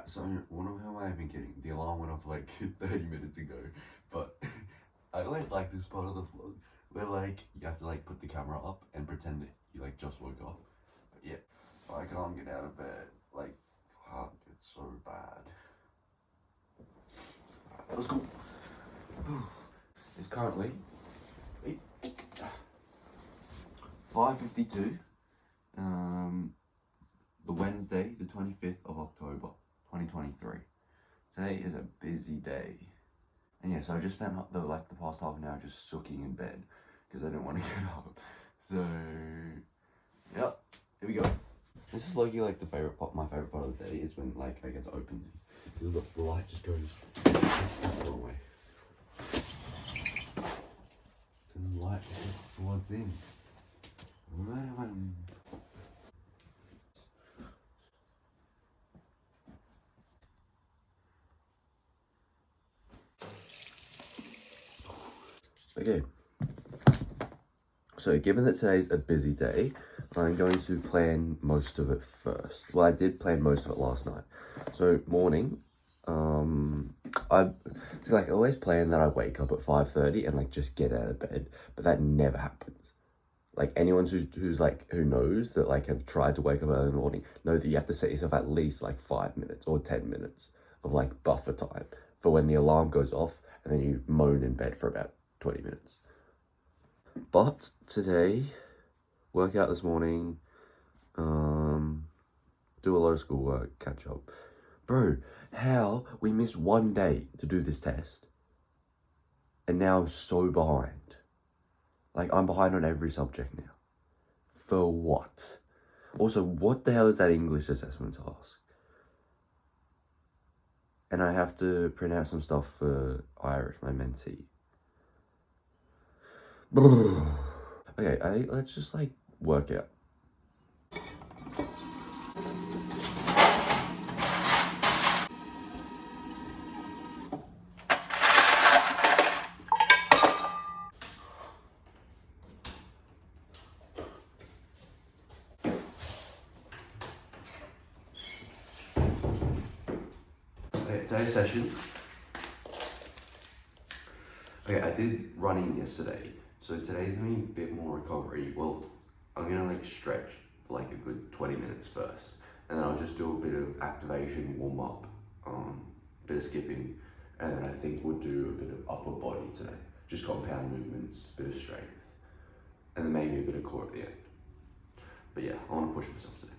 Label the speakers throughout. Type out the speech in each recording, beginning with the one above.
Speaker 1: Alright, so what am I even kidding? The alarm went off like 30 minutes ago, but I always like this part of the vlog where like you have to like put the camera up and pretend that you like just woke up. But yeah, if I can't get out of bed, like fuck, it's so bad. Alright, let's go. It's currently 5:52. The Wednesday, the 25th of October, 2023. Today is a busy day. And yeah, so I just spent the past half an hour just sooking in bed because I didn't want to get up. So, yep, here we go. This is like my favorite part of the day is when like I get to open these. Because look, the light just goes the wrong way. And the light just floods in. Okay, so given that today's a busy day, I'm going to plan most of it first. Well, I did plan most of it last night. So morning, I always plan that I wake up at 5:30 and like just get out of bed, but that never happens. Like anyone who knows that like have tried to wake up early in the morning know that you have to set yourself at least like 5 minutes or 10 minutes of like buffer time for when the alarm goes off, and then you moan in bed for about 20 minutes. But today, workout this morning, do a lot of schoolwork, catch up. Bro, how we missed one day to do this test, and now I'm so behind. Like, I'm behind on every subject now. For what? Also, what the hell is that English assessment task? And I have to print out some stuff for Irish, my mentee. Okay, let's just like work out. Okay, today's session. Okay, I did running yesterday, so today's gonna be a bit more recovery. Well, I'm gonna like stretch for like a good 20 minutes first, and then I'll just do a bit of activation, warm up, bit of skipping, and then I think we'll do a bit of upper body today. Just compound movements, bit of strength, and then maybe a bit of core at the end. But yeah, I wanna push myself today.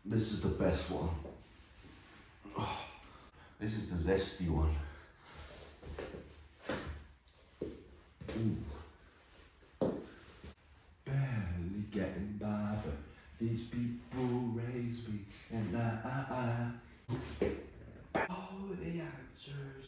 Speaker 1: This is the best one. This is the zesty one. Ooh. Barely getting by, but these people raise me, and I. Oh, the answers.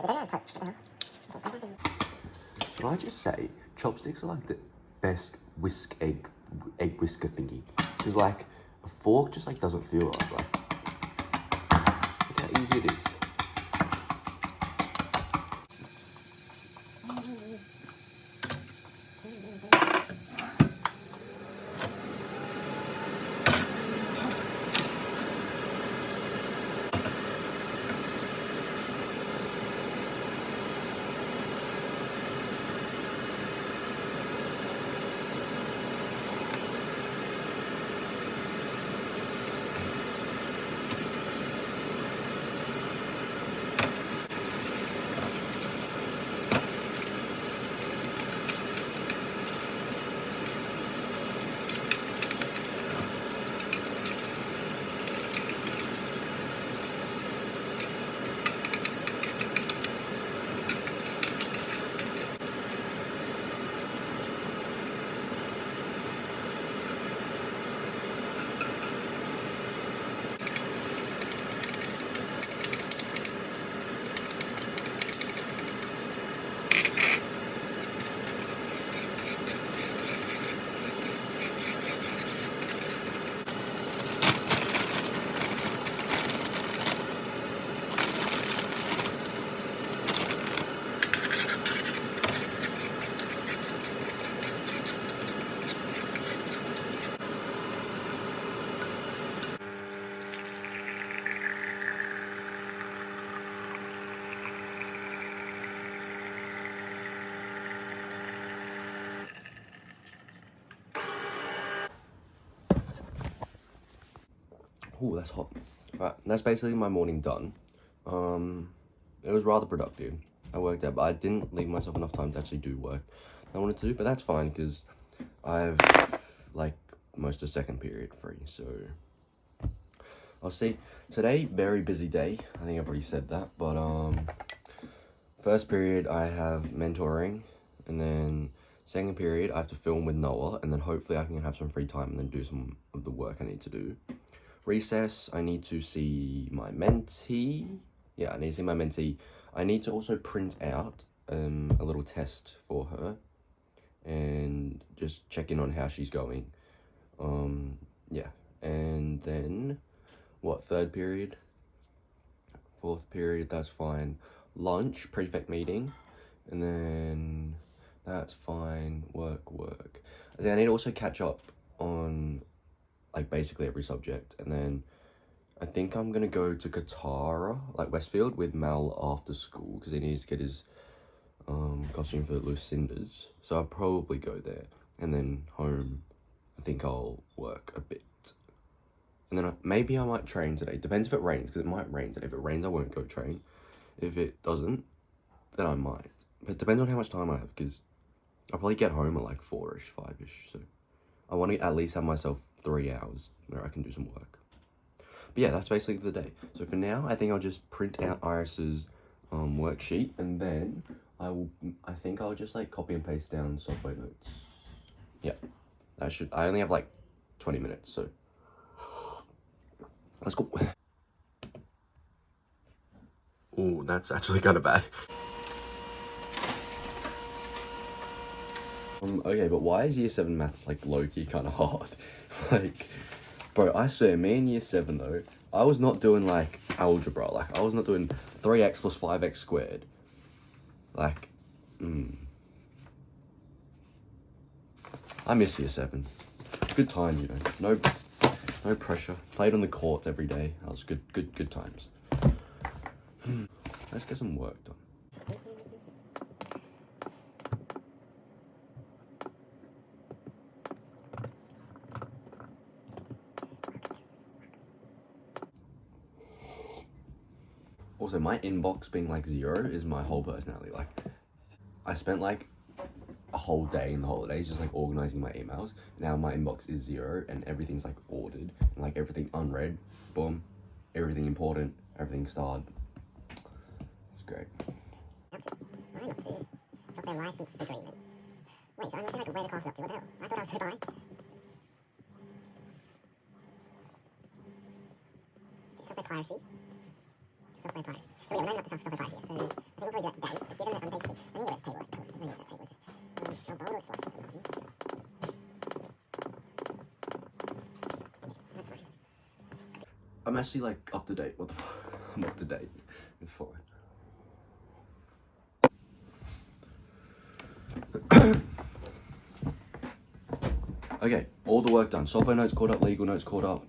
Speaker 1: Can I just say, chopsticks are like the best egg whisker thingy. Because like a fork just like doesn't feel right. Like look how easy it is. Ooh, that's hot. Right, that's basically my morning done. It was rather productive. I worked out, but I didn't leave myself enough time to actually do work I wanted to do, but that's fine because I have like most of second period free, so I'll see. Today, very busy day. I think I've already said that, but first period I have mentoring, and then second period I have to film with Noah, and then hopefully I can have some free time and then do some of the work I need to do. Recess, I need to see my mentee. Yeah, I need to see my mentee. I need to also print out a little test for her and just check in on how she's going. Yeah, and then what, third period? Fourth period, that's fine. Lunch, prefect meeting, and then that's fine. Work. I think I need to also catch up on like basically every subject, and then I think I'm gonna go to Katara, like Westfield, with Mal after school because he needs to get his costume for Lucinda's. So I'll probably go there, and then home. I think I'll work a bit, and then maybe I might train today. Depends if it rains, because it might rain today. If it rains, I won't go train. If it doesn't, then I might. But it depends on how much time I have, because I'll probably get home at like 4-ish, 5-ish. So I want to at least have myself 3 hours where I can do some work. But yeah, that's basically the day. So for now, I think I'll just print out Iris's worksheet, and then I think I'll just like copy and paste down software notes. Yeah, I only have like 20 minutes, so let's go. Oh, that's actually kind of bad. Okay, but why is year 7 math like low-key kind of hard? Like, bro, I swear, me in year 7 though, I was not doing like algebra. Like, I was not doing 3x plus 5x squared. Like, I miss year 7. Good time, you know. No pressure. Played on the court every day. That was good times. Let's get some work done. Also, my inbox being like 0 is my whole personality. Like, I spent like a whole day in the holidays just like organizing my emails. Now my inbox is 0 and everything's like ordered, and like everything unread, boom, everything important, everything starred. It's great.
Speaker 2: I'm up to software license agreements. Wait, so I'm missing like where the class is up to. What the hell? I thought I was so behind. Software piracy. software priority. But yeah, we're not up to software priority yet, so I think we'll probably do that today. But given that I'm basically, let me get rid of table. Cool. There's no need for that table, is there? I'll bold its lots of margin. Yeah, that's fine.
Speaker 1: I'm actually like up to date. What the fuck? I'm up to date. It's fine. Okay, all the work done. Software notes caught up, legal notes caught up.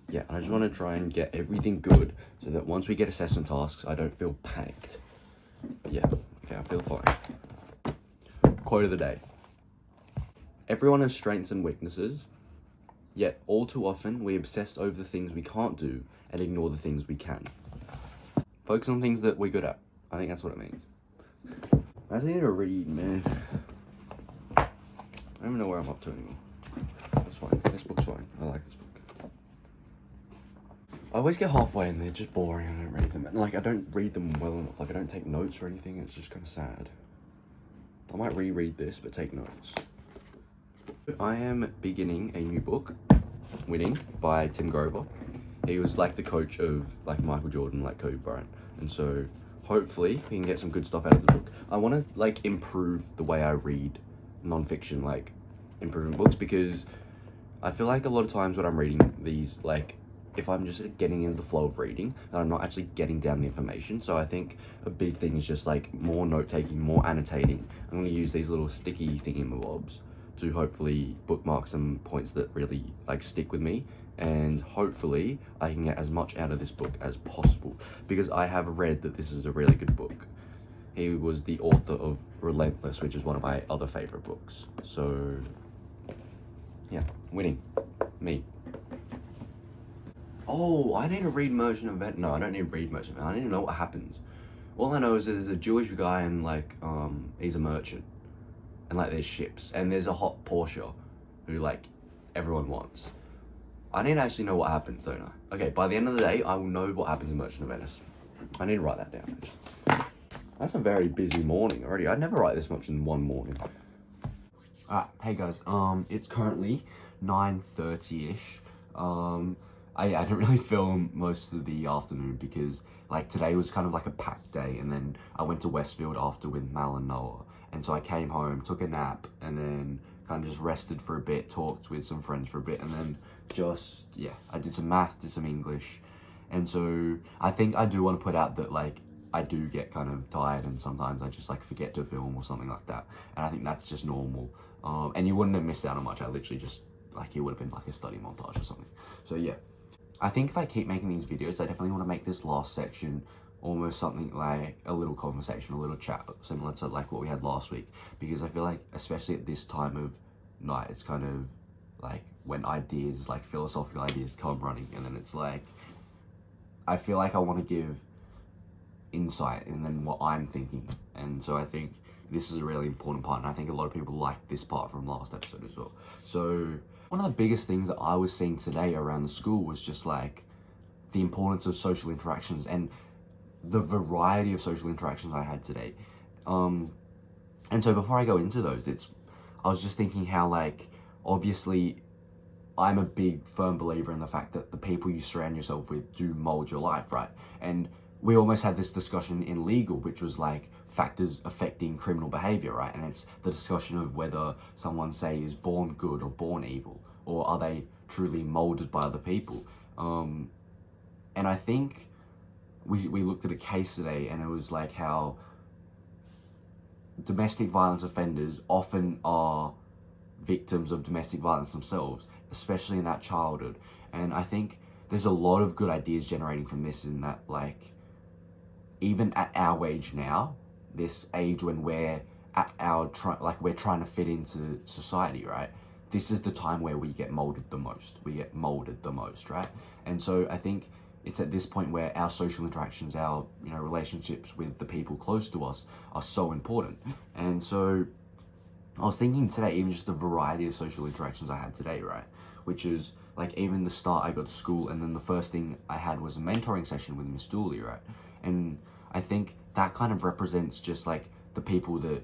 Speaker 1: Yeah, I just want to try and get everything good so that once we get assessment tasks, I don't feel panicked. But yeah, okay, I feel fine. Quote of the day. Everyone has strengths and weaknesses, yet all too often we obsess over the things we can't do and ignore the things we can. Focus on things that we're good at. I think that's what it means. I just need to read, man. I don't even know where I'm up to anymore. That's fine. This book's fine. I like this book. I always get halfway and they're just boring. I don't read them. And, like, I don't read them well enough. Like, I don't take notes or anything. It's just kind of sad. I might reread this, but take notes. I am beginning a new book, Winning, by Tim Grover. He was like the coach of like Michael Jordan, like Kobe Bryant. And so hopefully we can get some good stuff out of the book. I want to like improve the way I read non-fiction, like improving books, because I feel like a lot of times when I'm reading these, like if I'm just getting into the flow of reading, and I'm not actually getting down the information. So I think a big thing is just like more note taking, more annotating. I'm going to use these little sticky thingamabobs to hopefully bookmark some points that really like stick with me, and hopefully I can get as much out of this book as possible, because I have read that this is a really good book. He was the author of Relentless, which is one of my other favorite books. So yeah, Winning, me. Oh, I need to read Merchant of Venice. No, I don't need to read Merchant of Venice. I need to know what happens. All I know is there's a Jewish guy and like he's a merchant, and like there's ships, and there's a hot Porsche who like everyone wants. I need to actually know what happens, don't I? Okay, by the end of the day, I will know what happens in Merchant of Venice. I need to write that down. That's a very busy morning already. I'd never write this much in one morning. Alright, hey guys, it's currently 9:30ish. I didn't really film most of the afternoon because like today was kind of like a packed day, and then I went to Westfield after with Mal and Noah, and so I came home, took a nap, and then kind of just rested for a bit, talked with some friends for a bit, and then just, yeah, I did some math, did some English. And so I think I do want to put out that like I do get kind of tired, and sometimes I just like forget to film or something like that, and I think that's just normal. And you wouldn't have missed out on much. I literally just like, it would have been like a study montage or something. So yeah, I think if I keep making these videos, I definitely want to make this last section almost something like a little conversation, a little chat, similar to like what we had last week, because I feel like especially at this time of night, it's kind of like when ideas, like philosophical ideas come running, and then it's like I feel like I want to give insight and then what I'm thinking. And so I think this is a really important part, and I think a lot of people like this part from last episode as well. So one of the biggest things that I was seeing today around the school was just like the importance of social interactions and the variety of social interactions I had today. And so before I go into those, I was just thinking how like, obviously I'm a big firm believer in the fact that the people you surround yourself with do mold your life, right? And we almost had this discussion in legal, which was like factors affecting criminal behavior, right? And it's the discussion of whether someone, say, is born good or born evil, or are they truly molded by other people? And I think we looked at a case today, and it was like how domestic violence offenders often are victims of domestic violence themselves, especially in that childhood. And I think there's a lot of good ideas generating from this, in that like, even at our age now, this age when we're at our we're trying to fit into society, right? This is the time where we get molded the most. Right? And so I think it's at this point where our social interactions, our relationships with the people close to us are so important. And so I was thinking today, even just the variety of social interactions I had today, right? Which is like, even the start I got to school, and then the first thing I had was a mentoring session with Miss Dooley, right? And I think that kind of represents just like the people that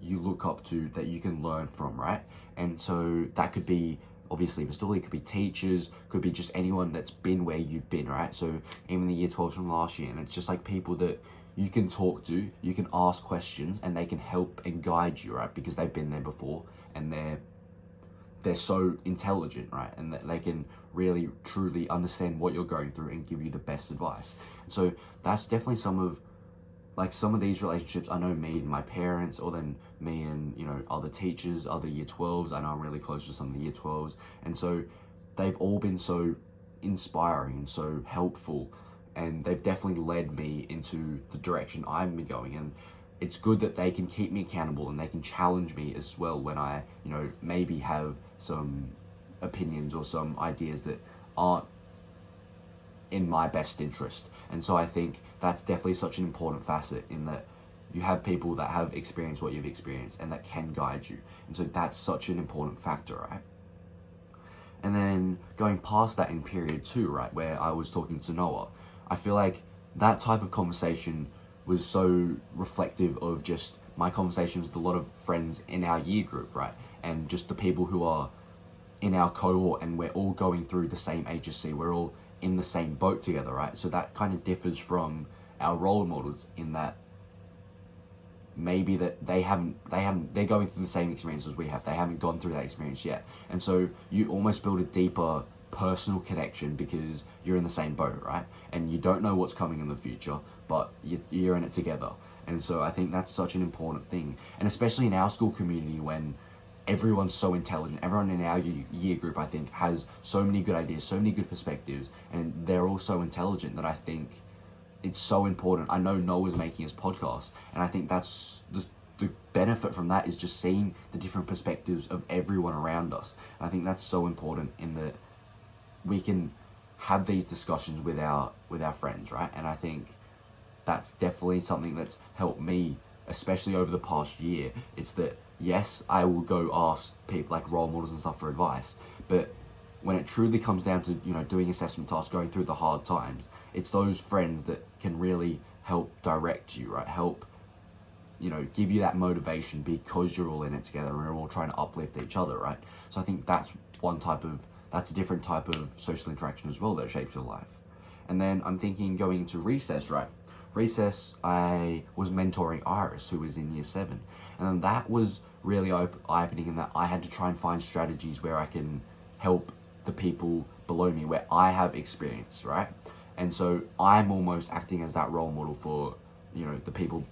Speaker 1: you look up to, that you can learn from, right? And so that could be obviously Miss Dooley, could be teachers, could be just anyone that's been where you've been, right? So even the year 12s from last year, and it's just like people that you can talk to, you can ask questions, and they can help and guide you, right? Because they've been there before, and they're so intelligent, right? And that they can really truly understand what you're going through and give you the best advice. So that's definitely some of these relationships. I know me and my parents, or then me and, other teachers, other year 12s. I know I'm really close with some of the year 12s. And so they've all been so inspiring and so helpful. And they've definitely led me into the direction I'm going. And it's good that they can keep me accountable and they can challenge me as well when I, maybe have some opinions or some ideas that aren't in my best interest. And so I think that's definitely such an important facet, in that you have people that have experienced what you've experienced and that can guide you. And so that's such an important factor, right? And then going past that in period 2, right, where I was talking to Noah, I feel like that type of conversation was so reflective of just my conversations with a lot of friends in our year group, right? And just the people who are in our cohort, and we're all going through the same HSC. We're all in the same boat together, right? So that kind of differs from our role models, in that maybe that they're going through the same experience as we have. They haven't gone through that experience yet. And so you almost build a deeper personal connection because you're in the same boat, right? And you don't know what's coming in the future, but you're in it together. And so I think that's such an important thing. And especially in our school community, when everyone's so intelligent, everyone in our year group, I think, has so many good ideas, so many good perspectives, and they're all so intelligent, that I think it's so important. I know Noah's making his podcast, and I think that's the benefit from that is just seeing the different perspectives of everyone around us. I think that's so important, in that we can have these discussions with our friends, right? And I think that's definitely something that's helped me, especially over the past year. It's that, yes, I will go ask people like role models and stuff for advice, but when it truly comes down to, doing assessment tasks, going through the hard times, it's those friends that can really help direct you, right? Help, give you that motivation, because you're all in it together and we're all trying to uplift each other, right? So I think that's a different type of social interaction as well that shapes your life. And then I'm thinking going into recess, right? Recess, I was mentoring Iris, who was in year 7. And then that was really eye-opening, in that I had to try and find strategies where I can help the people below me, where I have experience, right? And so I'm almost acting as that role model for, the people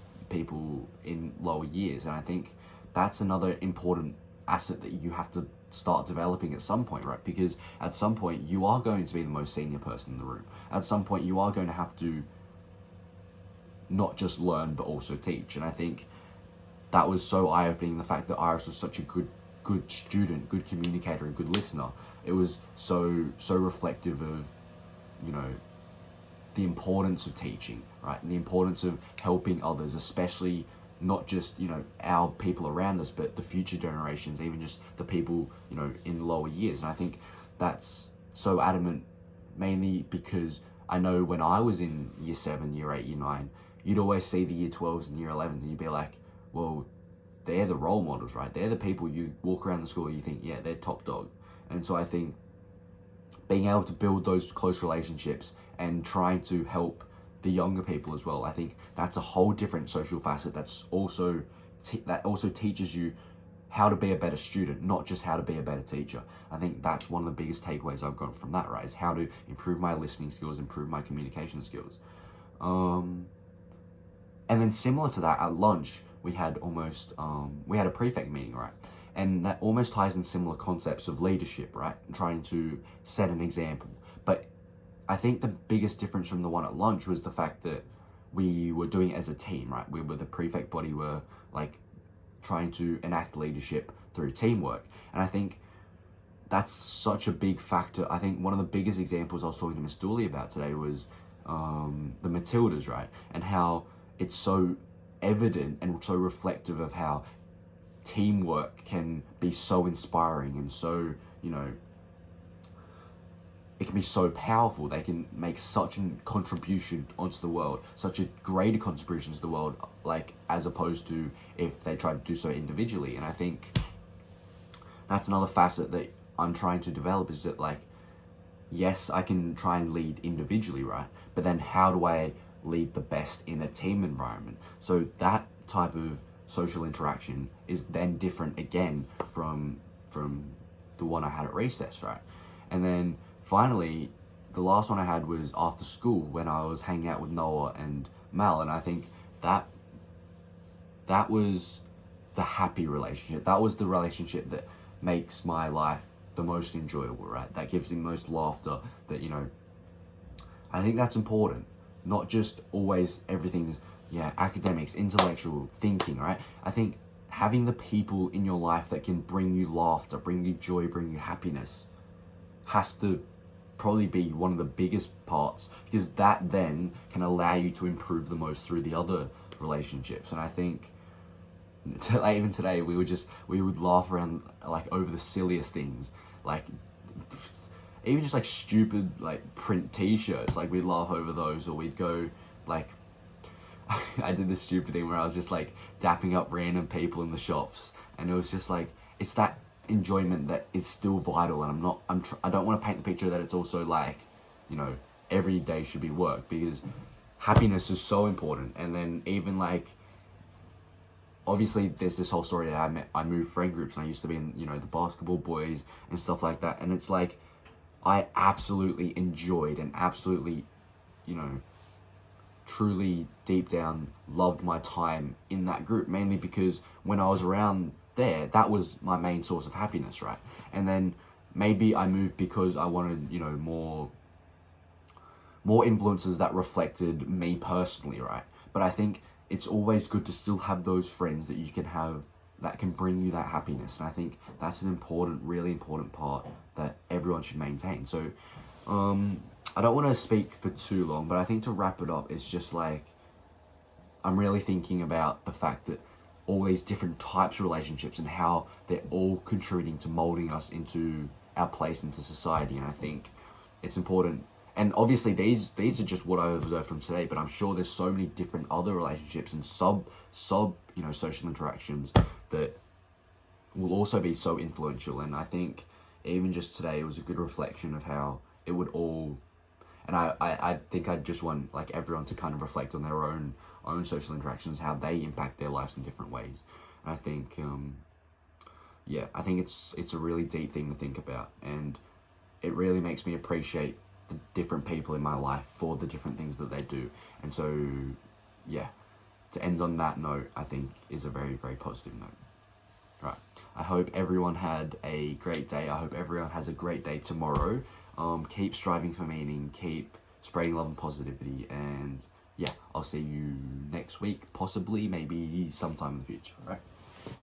Speaker 1: in lower years. And I think that's another important asset that you have to start developing at some point, right? Because at some point you are going to be the most senior person in the room. At some point you are going to have to not just learn but also teach. And I think that was so eye-opening, the fact that Iris was such a good student, good communicator, and good listener. It was so reflective of, the importance of teaching, right? And the importance of helping others, especially not just, our people around us, but the future generations, even just the people, in lower years. And I think that's so adamant, mainly because I know when I was in year 7, year 8, year 9, you'd always see the year 12s and year 11s, and you'd be like, well, they're the role models, right? They're the people you walk around the school and you think, yeah, they're top dog. And so I think being able to build those close relationships and trying to help the younger people as well, I think that's a whole different social facet that also teaches you how to be a better student, not just how to be a better teacher. I think that's one of the biggest takeaways I've got from that, right? Is how to improve my listening skills, improve my communication skills. And then similar to that, at lunch, we had a prefect meeting, right? And that almost ties in similar concepts of leadership, right? And trying to set an example. But I think the biggest difference from the one at lunch was the fact that we were doing it as a team, right? We were the prefect body, were like trying to enact leadership through teamwork. And I think that's such a big factor. I think one of the biggest examples I was talking to Miss Dooley about today was the Matildas, right? And how it's so evident and so reflective of how teamwork can be so inspiring and so, it can be so powerful. They can make such a contribution onto the world, such a greater contribution to the world, like as opposed to if they tried to do so individually. And I think that's another facet that I'm trying to develop is that, like, yes, I can try and lead individually, right? But then how do I lead the best in a team environment? So that type of social interaction is then different again from the one I had at recess, right? And then finally, the last one I had was after school when I was hanging out with Noah and Mal, and I think that was the happy relationship. That was the relationship that makes my life the most enjoyable, right? That gives the most laughter, that, you know, I think that's important. Not just always everything's, academics, intellectual thinking, right? I think having the people in your life that can bring you laughter, bring you joy, bring you happiness has to probably be one of the biggest parts, because that then can allow you to improve the most through the other relationships. And I think even today we would laugh around, like, over the silliest things, like even just like stupid like print t-shirts, like we'd laugh over those, or we'd go like I did this stupid thing where I was just like dapping up random people in the shops, and it was just like, it's that enjoyment that is still vital, and I don't want to paint the picture that it's also like, you know, every day should be work, because happiness is so important. And then even like, obviously there's this whole story that I moved friend groups, and I used to be in, you know, the basketball boys and stuff like that, and it's like I absolutely enjoyed and absolutely, you know, truly deep down loved my time in that group, mainly because when I was around there, that was my main source of happiness, right? And then maybe I moved because I wanted, you know, more influences that reflected me personally, right? But I think it's always good to still have those friends that you can have that can bring you that happiness. And I think that's an important, really important part that everyone should maintain. So I don't want to speak for too long, but I think to wrap it up, it's just like, I'm really thinking about the fact that all these different types of relationships and how they're all contributing to molding us into our place into society. And I think it's important. And obviously these are just what I observed from today, but I'm sure there's so many different other relationships and sub you know, social interactions that will also be so influential. And I think even just today was a good reflection of how it would all, and I think I just want like everyone to kind of reflect on their own social interactions, how they impact their lives in different ways. And I think I think it's a really deep thing to think about, and it really makes me appreciate the different people in my life for the different things that they do. And so to end on that note, I think is a very, very positive note. Right. I hope everyone had a great day. I hope everyone has a great day tomorrow. Keep striving for meaning, keep spreading love and positivity, and I'll see you next week, possibly, maybe sometime in the future, right?